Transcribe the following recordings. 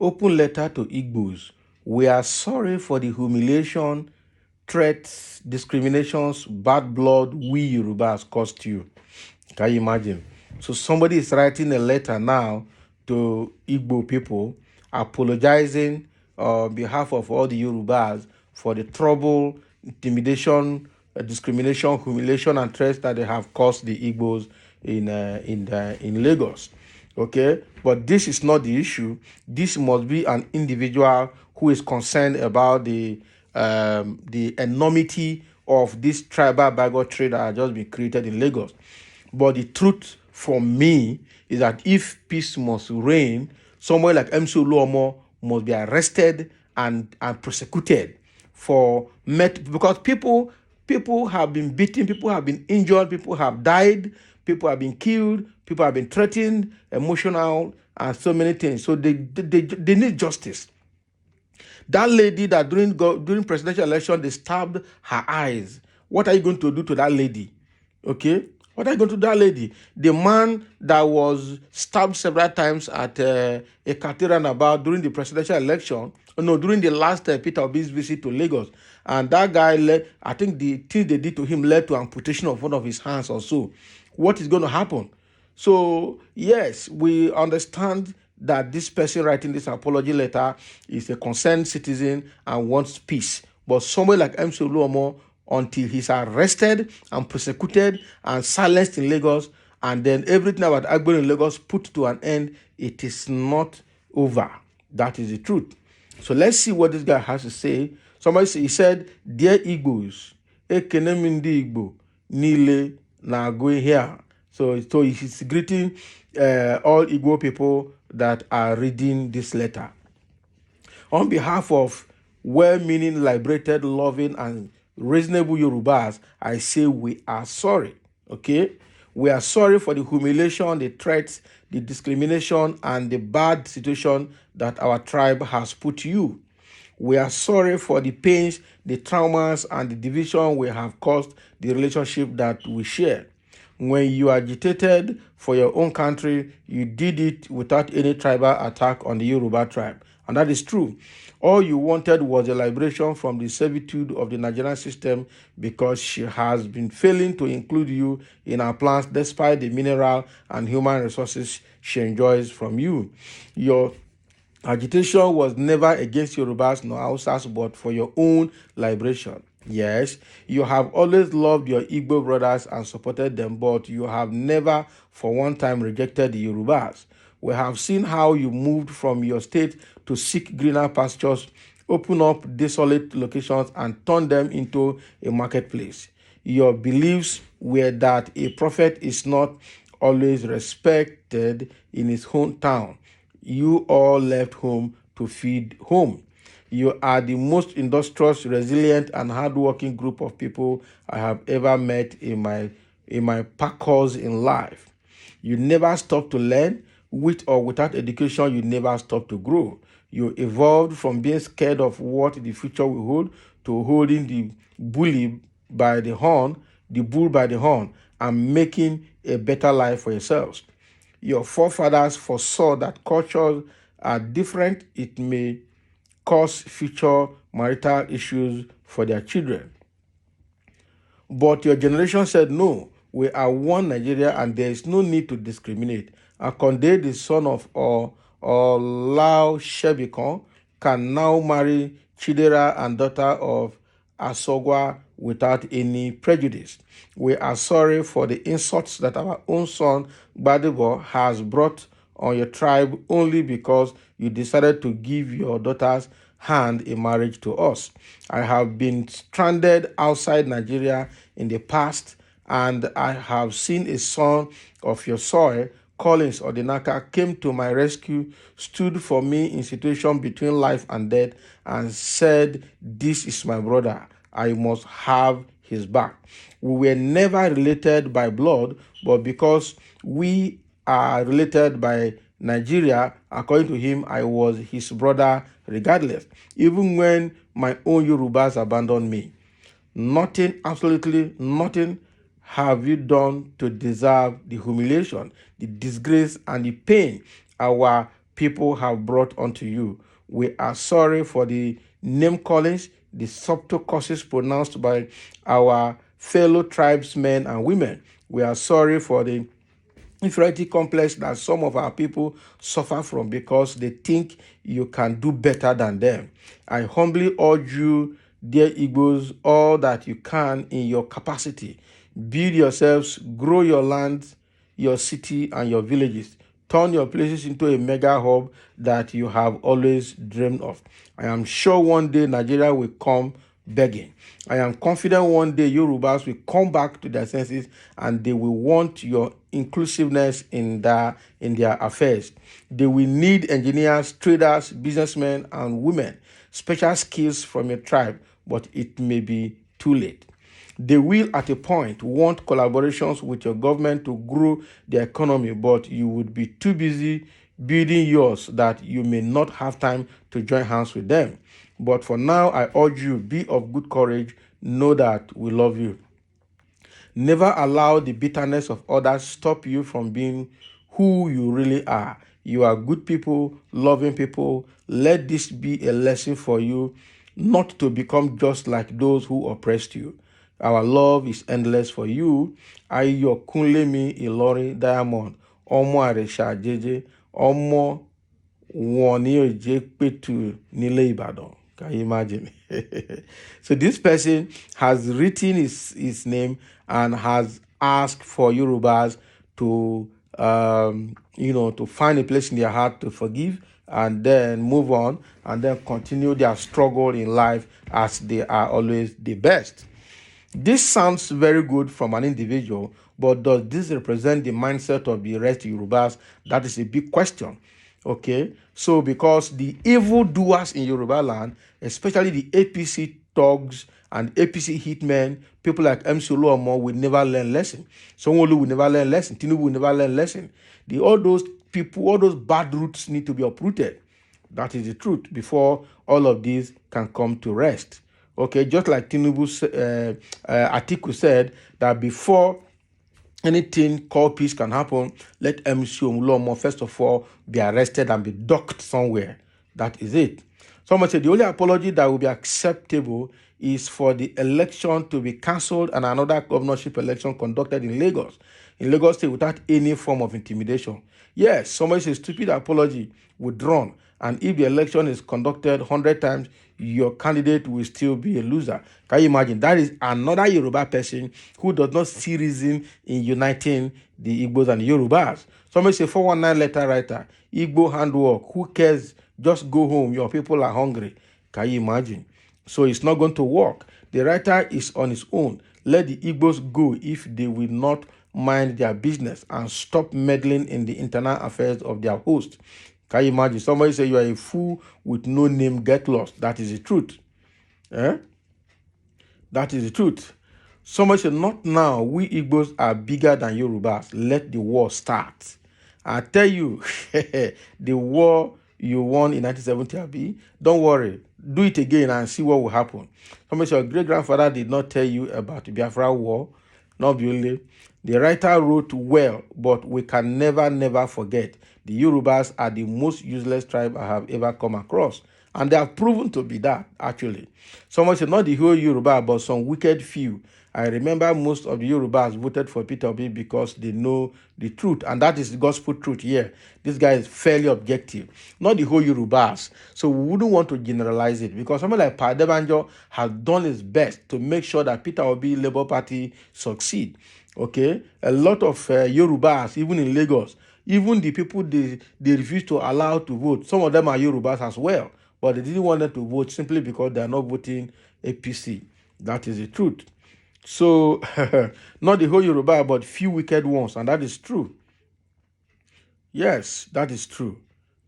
Open letter to Igbos. We are sorry for the humiliation, threats, discriminations, bad blood we Yorubas caused you. Can you imagine? So somebody is writing a letter now to Igbo people apologizing on behalf of all the Yorubas for the trouble, intimidation, discrimination, humiliation, and threats that they have caused the Igbos in Lagos. Okay, but this is not the issue. This must be an individual who is concerned about the enormity of this tribal bigotry that has just been created in Lagos. But the truth for me is that if peace must reign, somewhere like MC Oluomo must be arrested and prosecuted because people have been beaten, people have been injured, people have died, people have been killed, people have been threatened, emotional, and so many things. So they need justice. That lady that during presidential election, they stabbed her eyes. What are you going to do to that lady? Okay? What are you going to do to that lady? The man that was stabbed several times at a cathedral about during the presidential election, during the last Peter Obi's visit to Lagos. And that guy, I think the thing they did to him led to amputation of one of his hands or so. What is going to happen? So, yes, we understand that this person writing this apology letter is a concerned citizen and wants peace. But somebody like MC Oluomo, until he's arrested and prosecuted and silenced in Lagos, and then everything about Agbo in Lagos put to an end, it is not over. That is the truth. So let's see what this guy has to say. He said, "Dear Igbos, Ekenemindi Igbo, Nile na go here." So he's greeting all Igbo people that are reading this letter. On behalf of well-meaning, liberated, loving, and reasonable Yorubas, I say we are sorry, okay? We are sorry for the humiliation, the threats, the discrimination, and the bad situation that our tribe has put you. We are sorry for the pains, the traumas, and the division we have caused the relationship that we share. When you agitated for your own country, you did it without any tribal attack on the Yoruba tribe. And that is true. All you wanted was a liberation from the servitude of the Nigerian system because she has been failing to include you in our plans despite the mineral and human resources she enjoys from you. Your agitation was never against Yorubas nor Hausas, but for your own liberation. Yes, you have always loved your Igbo brothers and supported them, but you have never for one time rejected the Yorubas. We have seen how you moved from your state to seek greener pastures, open up desolate locations, and turn them into a marketplace. Your beliefs were that a prophet is not always respected in his hometown. You all left home to feed home. You are the most industrious, resilient, and hardworking group of people I have ever met in my course in life. You never stop to learn. With or without education, you never stop to grow. You evolved from being scared of what the future will hold to holding the bull by the horn, and making a better life for yourselves. Your forefathers foresaw that cultures are different. It may cause future marital issues for their children. But your generation said, no, we are one Nigeria and there is no need to discriminate. Akonde, the son of Olau Shebikon, can now marry Chidera and daughter of Asogwa without any prejudice. We are sorry for the insults that our own son, Gbadebo, has brought on your tribe only because you decided to give your daughter's hand in marriage to us. I have been stranded outside Nigeria in the past, and I have seen a son of your soil, Collins Odinaka, came to my rescue, stood for me in situation between life and death, and said, "This is my brother. I must have his back." We were never related by blood, but because we are related by Nigeria, according to him, I was his brother regardless, even when my own Yorubas abandoned me. Nothing, absolutely nothing have you done to deserve the humiliation, the disgrace, and the pain our people have brought unto you? We are sorry for the name callings, the subtle curses pronounced by our fellow tribesmen and women. We are sorry for the inferiority complex that some of our people suffer from because they think you can do better than them. I humbly urge you, dear Igbos, all that you can in your capacity. Build yourselves, grow your land, your city, and your villages. Turn your places into a mega hub that you have always dreamed of. I am sure one day Nigeria will come begging. I am confident one day Yorubas will come back to their senses and they will want your inclusiveness in their affairs. They will need engineers, traders, businessmen, and women, special skills from your tribe, but it may be too late. They will, at a point, want collaborations with your government to grow the economy, but you would be too busy building yours that you may not have time to join hands with them. But for now, I urge you, be of good courage. Know that we love you. Never allow the bitterness of others stop you from being who you really are. You are good people, loving people. Let this be a lesson for you not to become just like those who oppressed you. Our love is endless for you. Ayo Kunlemi Ilori Diamond. Omo Aresha Jeje. Omo Woni Oje Petu Nile Ibadan. Can you imagine? So this person has written his name and has asked for Yorubas to to find a place in their heart to forgive and then move on and then continue their struggle in life as they are always the best. This sounds very good from an individual, but does this represent the mindset of the rest Yorubas? That is a big question. Okay, so because the evil doers in Yoruba land, especially the APC thugs and APC hitmen, people like MC Oluomo will never learn lesson. Sanwo-Olu will never learn lesson. Tinubu will never learn lesson. All those people, all those bad roots need to be uprooted. That is the truth before all of these can come to rest. Okay, just like Tinubu's article said that before anything called peace can happen, let MC Oluomo first of all be arrested and be docked somewhere. That is it. Someone said the only apology that will be acceptable is for the election to be cancelled and another governorship election conducted in Lagos State without any form of intimidation. Yes, somebody says stupid apology withdrawn, and if the election is conducted 100 times, your candidate will still be a loser. Can you imagine? That is another Yoruba person who does not see reason in uniting the Igbos and the Yorubas. Somebody say 419 letter writer, Igbo handwork, who cares? Just go home. Your people are hungry. Can you imagine? So it's not going to work. The writer is on his own. Let the Igbos go if they will not mind their business and stop meddling in the internal affairs of their host. Can you imagine? Somebody say you are a fool with no name, get lost. That is the truth. That is the truth. Somebody said, not now. We Igbos are bigger than Yorubas. Let the war start. I tell you, the war you won in 1970, Abi, don't worry. Do it again and see what will happen. Somebody said, your great-grandfather did not tell you about the Biafra war. Not only. The writer wrote well, but we can never forget. The Yorubas are the most useless tribe I have ever come across. And they have proven to be that, actually. Someone said, not the whole Yoruba, but some wicked few. I remember most of the Yorubas voted for Peter Obi because they know the truth. And that is the gospel truth here. This guy is fairly objective. Not the whole Yorubas. So we wouldn't want to generalize it because someone like Padebanjo has done his best to make sure that Peter Obi Labour Party succeed. Okay? A lot of Yorubas, even in Lagos, even the people they refuse to allow to vote, some of them are Yorubas as well. But they didn't want them to vote simply because they are not voting APC. That is the truth. So, not the whole Yoruba, but few wicked ones, and that is true. Yes, that is true.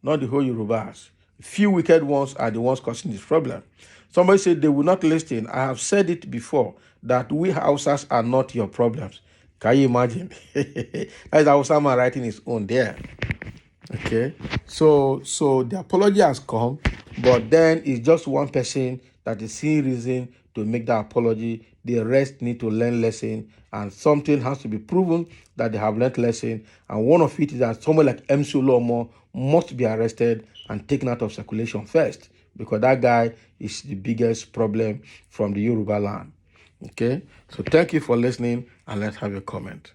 Not the whole Yorubas. Few wicked ones are the ones causing this problem. Somebody said they will not listen. I have said it before that we Hausas are not your problems. Can you imagine? That is Hausa man writing his own there. Okay, so the apology has come, but then it's just one person that is seeing reason to make that apology the rest need to learn lesson, and something has to be proven that they have learned lesson. And one of it is that someone like MC Olomo must be arrested and taken out of circulation first, because that guy is the biggest problem from the Yoruba land. Okay, so thank you for listening, and let's have a comment.